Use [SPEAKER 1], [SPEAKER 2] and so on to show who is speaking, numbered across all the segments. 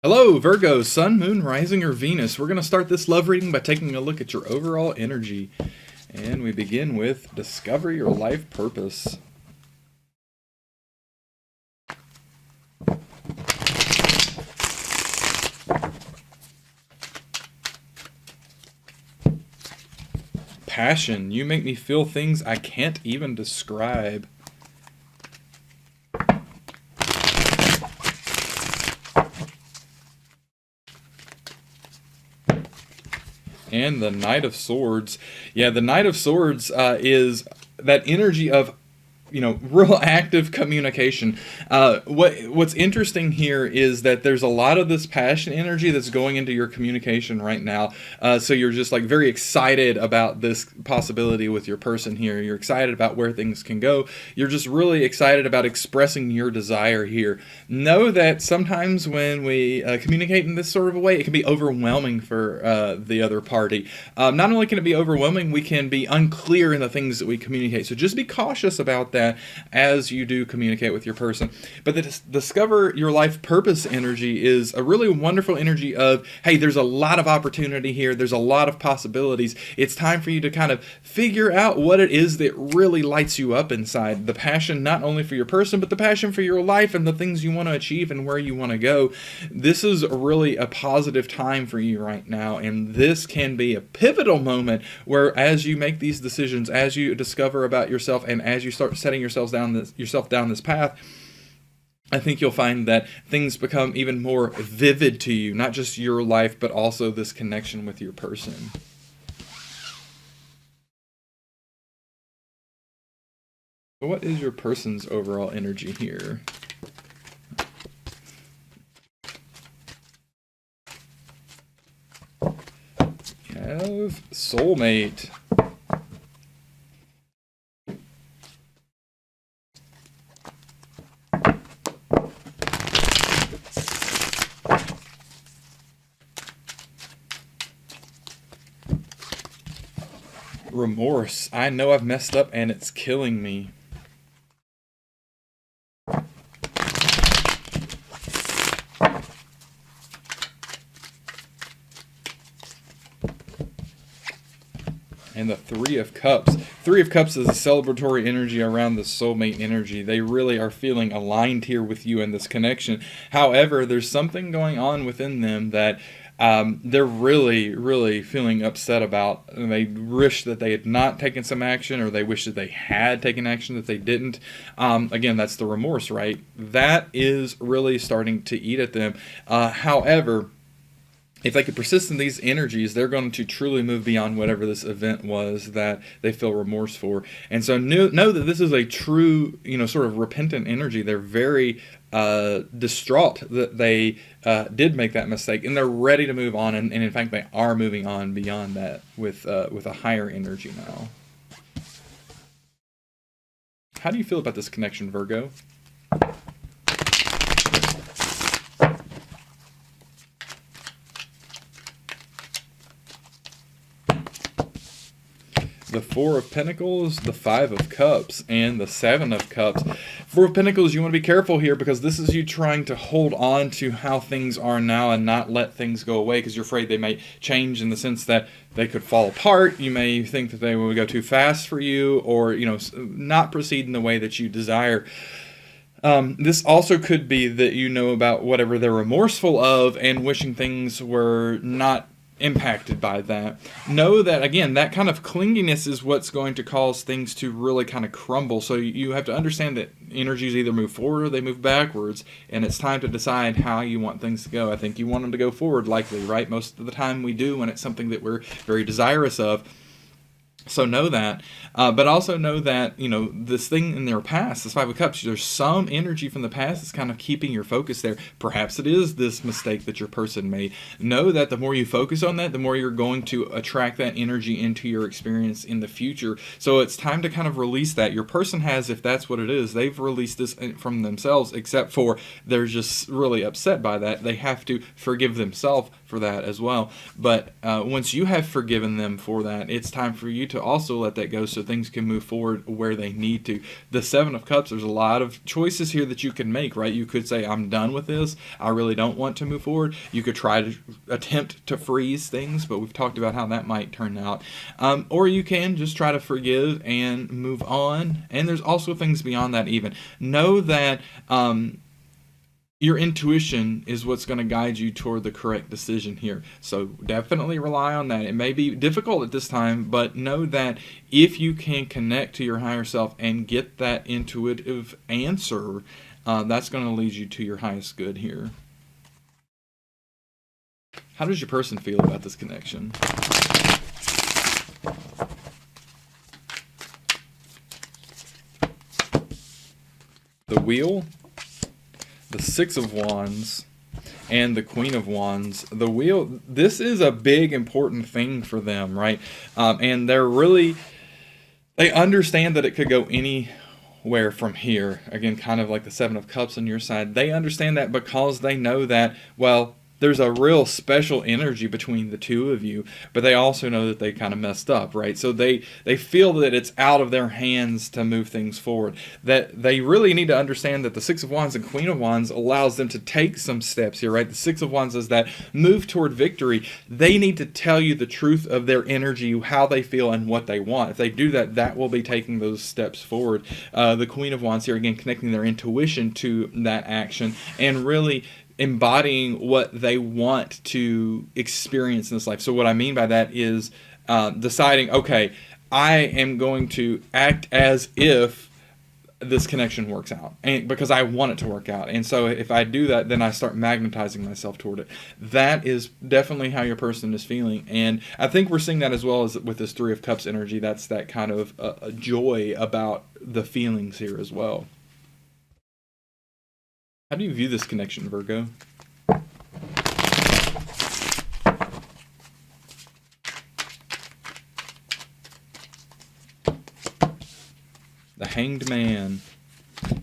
[SPEAKER 1] Hello, Virgo, Sun, Moon, Rising, or Venus. We're going to start this love reading by taking a look at your overall energy. And we begin with Discover Your Life Purpose. Passion. You make me feel things I can't even describe. And the Knight of Swords. Yeah, the Knight of Swords is that energy of, real active communication. What's interesting here is that there's a lot of this passion energy that's going into your communication right now. So you're just like very excited about this possibility with your person here. You're excited about where things can go. You're just really excited about expressing your desire here. Know that sometimes when we communicate in this sort of a way, it can be overwhelming for the other party. Not only can it be overwhelming, we can be unclear in the things that we communicate. So just be cautious about that as you do communicate with your person. But the Discover Your Life Purpose energy is a really wonderful energy of, hey, there's a lot of opportunity here. There's a lot of possibilities. It's time for you to kind of figure out what it is that really lights you up inside. The passion not only for your person, but the passion for your life and the things you want to achieve and where you want to go. This is really a positive time for you right now. And this can be a pivotal moment where as you make these decisions, as you discover about yourself, and as you start setting yourself down this path, I think you'll find that things become even more vivid to you, not just your life, but also this connection with your person. So what is your person's overall energy here? You have soulmate. Remorse. I know I've messed up and it's killing me. And the Three of Cups. Three of Cups is a celebratory energy around the soulmate energy. They really are feeling aligned here with you in this connection. However, there's something going on within them that they're really, really feeling upset about. They wish that they had not taken some action, or they wish that they had taken action that they didn't. Again, that's the remorse, right? That is really starting to eat at them. However, if they could persist in these energies, they're going to truly move beyond whatever this event was that they feel remorse for. And so know that this is a true, sort of repentant energy. They're very distraught that they did make that mistake, and they're ready to move on. And in fact, they are moving on beyond that with a higher energy now. How do you feel about this connection, Virgo? The Four of Pentacles, the Five of Cups, and the Seven of Cups. Four of Pentacles, you want to be careful here because this is you trying to hold on to how things are now and not let things go away because you're afraid they may change in the sense that they could fall apart. You may think that they will go too fast for you, or, not proceed in the way that you desire. This also could be that you know about whatever they're remorseful of and wishing things were not impacted by that. Know that, again, that kind of clinginess is what's going to cause things to really kind of crumble. So you have to understand that energies either move forward or they move backwards, and it's time to decide how you want things to go. I think you want them to go forward, likely, right? Most of the time we do when it's something that we're very desirous of. So know that, but also know that, this thing in their past, this Five of Cups, there's some energy from the past that's kind of keeping your focus there. Perhaps it is this mistake that your person made. Know that the more you focus on that, the more you're going to attract that energy into your experience in the future. So it's time to kind of release that. Your person has, if that's what it is, they've released this from themselves, except for they're just really upset by that. They have to forgive themselves for that as well. But once you have forgiven them for that, it's time for you to also let that go so things can move forward where they need to. The Seven of Cups, there's a lot of choices here that you can make, right? You could say, I'm done with this. I really don't want to move forward. You could try to attempt to freeze things, but we've talked about how that might turn out. Or you can just try to forgive and move on. And there's also things beyond that even. Know that your intuition is what's going to guide you toward the correct decision here. So definitely rely on that. It may be difficult at this time, but know that if you can connect to your higher self and get that intuitive answer, that's going to lead you to your highest good here. How does your person feel about this connection? The Wheel, the Six of Wands, and the Queen of Wands. The Wheel, this is a big important thing for them, right? And they understand that it could go anywhere from here. Again, kind of like the Seven of Cups on your side. They understand that because they know that, well, there's a real special energy between the two of you, but they also know that they kind of messed up, right? So they feel that it's out of their hands to move things forward. That they really need to understand that the Six of Wands and Queen of Wands allows them to take some steps here, right? The Six of Wands is that move toward victory. They need to tell you the truth of their energy, how they feel, and what they want. If they do that, that will be taking those steps forward. The Queen of Wands here, again, connecting their intuition to that action and really embodying what they want to experience in this life. So what I mean by that is deciding, okay, I am going to act as if this connection works out, and because I want it to work out. And so if I do that, then I start magnetizing myself toward it. That is definitely how your person is feeling. And I think we're seeing that as well as with this Three of Cups energy. That's that kind of joy about the feelings here as well. How do you view this connection, Virgo? The Hanged Man,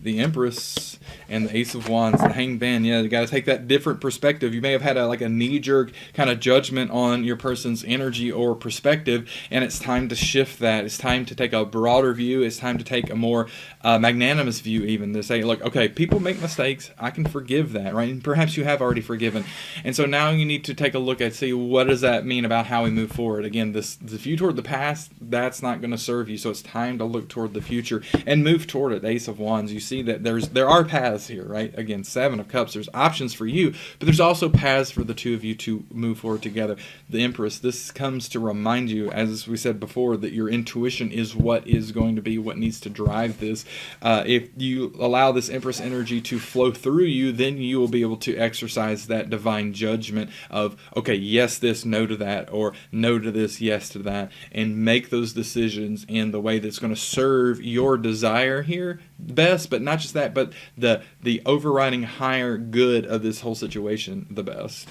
[SPEAKER 1] the Empress, and the Ace of Wands, the Hanged Man. Yeah, you got to take that different perspective. You may have had a knee-jerk kind of judgment on your person's energy or perspective, and it's time to shift that. It's time to take a broader view. It's time to take a more magnanimous view, even to say, look, okay, people make mistakes. I can forgive that, right? And perhaps you have already forgiven. And so now you need to take a look at, see, what does that mean about how we move forward? Again, this view toward the past, that's not going to serve you. So it's time to look toward the future and move toward it. The Ace of Wands, you see that there are paths here, right? Again, Seven of Cups, there's options for you, but there's also paths for the two of you to move forward together. The Empress, this comes to remind you, as we said before, that your intuition is what is going to be what needs to drive this. If you allow this Empress energy to flow through you, then you will be able to exercise that divine judgment of, okay, yes, this, no to that, or no to this, yes to that, and make those decisions in the way that's going to serve your desire here best, but not just that, but the overriding higher good of this whole situation the best.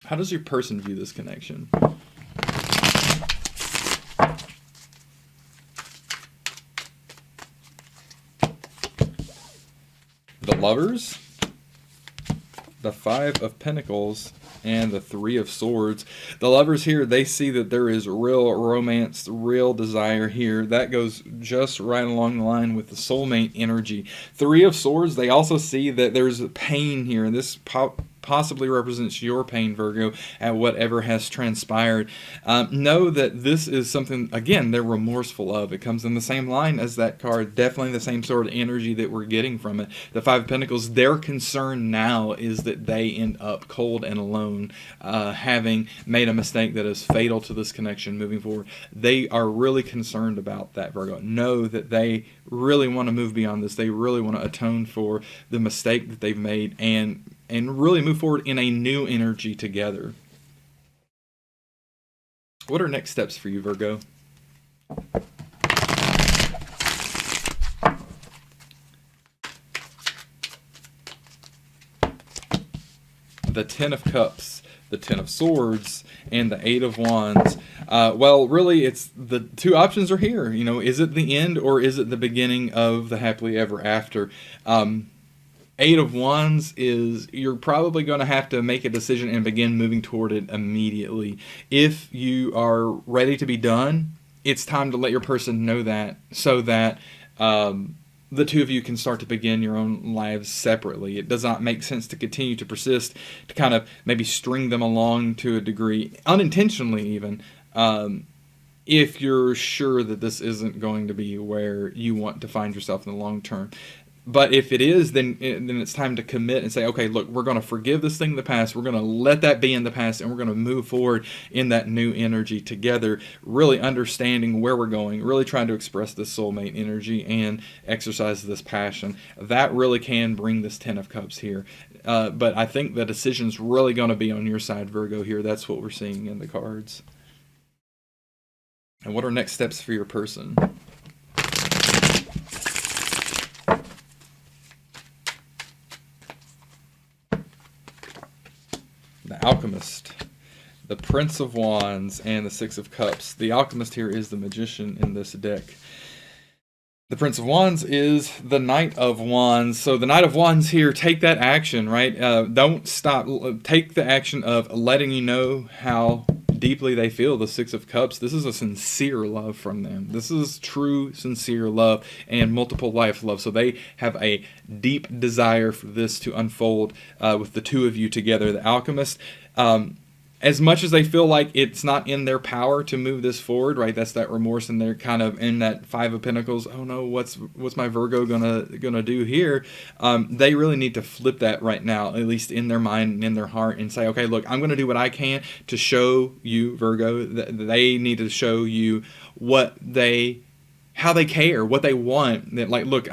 [SPEAKER 1] How does your person view this connection? The Lovers, the Five of Pentacles, and the Three of Swords. The Lovers here, they see that there is real romance, real desire here. That goes just right along the line with the soulmate energy. Three of Swords, they also see that there's pain here, and this possibly represents your pain, Virgo, at whatever has transpired. Know that this is something, again, they're remorseful of. It comes in the same line as that card, definitely the same sort of energy that we're getting from it. The Five of Pentacles, their concern now is that they end up cold and alone, having made a mistake that is fatal to this connection moving forward. They are really concerned about that, Virgo. Know that they really want to move beyond this. They really want to atone for the mistake that they've made and really move forward in a new energy together. What are next steps for you, Virgo? The Ten of Cups, the Ten of Swords, and the Eight of Wands. Well, really, it's the two options are here. You know, is it the end or is it the beginning of the happily ever after? Eight of Wands is you're probably going to have to make a decision and begin moving toward it immediately. If you are ready to be done, it's time to let your person know that, so that the two of you can start to begin your own lives separately. It does not make sense to continue to persist, to kind of maybe string them along to a degree, unintentionally even, if you're sure that this isn't going to be where you want to find yourself in the long term. But if it is, then it's time to commit and say, okay, look, we're going to forgive this thing in the past. We're going to let that be in the past, and we're going to move forward in that new energy together, really understanding where we're going, really trying to express this soulmate energy and exercise this passion. That really can bring this Ten of Cups here. But I think the decision's really going to be on your side, Virgo, here. That's what we're seeing in the cards. And what are next steps for your person? The Alchemist, the Prince of Wands, and the Six of Cups. The Alchemist here is the Magician in this deck. The Prince of Wands is the Knight of Wands. So the Knight of Wands here, take that action, right? Don't stop. Take the action of letting you know how deeply they feel. The Six of Cups, this is a sincere love from them. This is true, sincere love and multiple life love. So they have a deep desire for this to unfold with the two of you together. The Alchemist, as much as they feel like it's not in their power to move this forward, right? That's that remorse, and they're kind of in that Five of Pentacles. Oh no, what's my Virgo gonna do here? They really need to flip that right now, at least in their mind and in their heart, and say, okay, look, I'm gonna do what I can to show you, Virgo, that they need to show you how they care, what they want. That, like, look,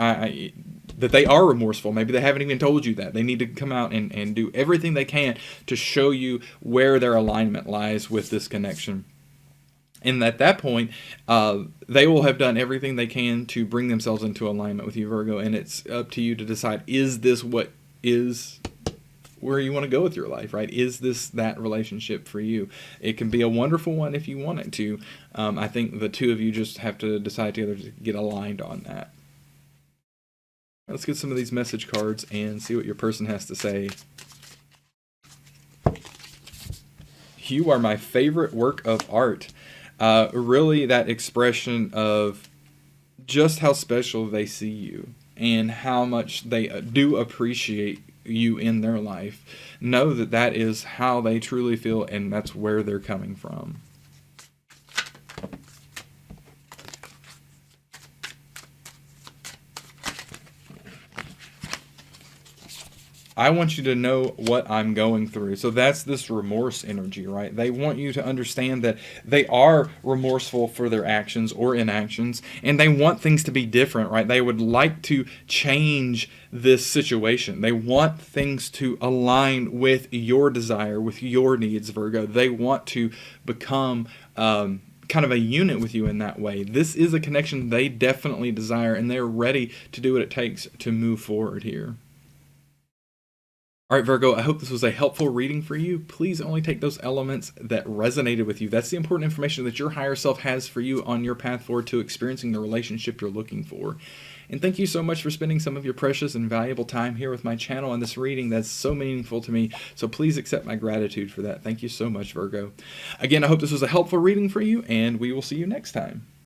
[SPEAKER 1] that they are remorseful. Maybe they haven't even told you that. They need to come out and do everything they can to show you where their alignment lies with this connection. And at that point, they will have done everything they can to bring themselves into alignment with you, Virgo. And it's up to you to decide, is this what is where you want to go with your life, right? Is this that relationship for you? It can be a wonderful one if you want it to. I think the two of you just have to decide together to get aligned on that. Let's get some of these message cards and see what your person has to say. You are my favorite work of art. Really that expression of just how special they see you and how much they do appreciate you in their life. Know that that is how they truly feel, and that's where they're coming from. I want you to know what I'm going through. So that's this remorse energy, right? They want you to understand that they are remorseful for their actions or inactions, and they want things to be different, right? They would like to change this situation. They want things to align with your desire, with your needs, Virgo. They want to become kind of a unit with you in that way. This is a connection they definitely desire, and they're ready to do what it takes to move forward here. All right, Virgo, I hope this was a helpful reading for you. Please only take those elements that resonated with you. That's the important information that your higher self has for you on your path forward to experiencing the relationship you're looking for. And thank you so much for spending some of your precious and valuable time here with my channel and this reading. That's so meaningful to me. So please accept my gratitude for that. Thank you so much, Virgo. Again, I hope this was a helpful reading for you, and we will see you next time.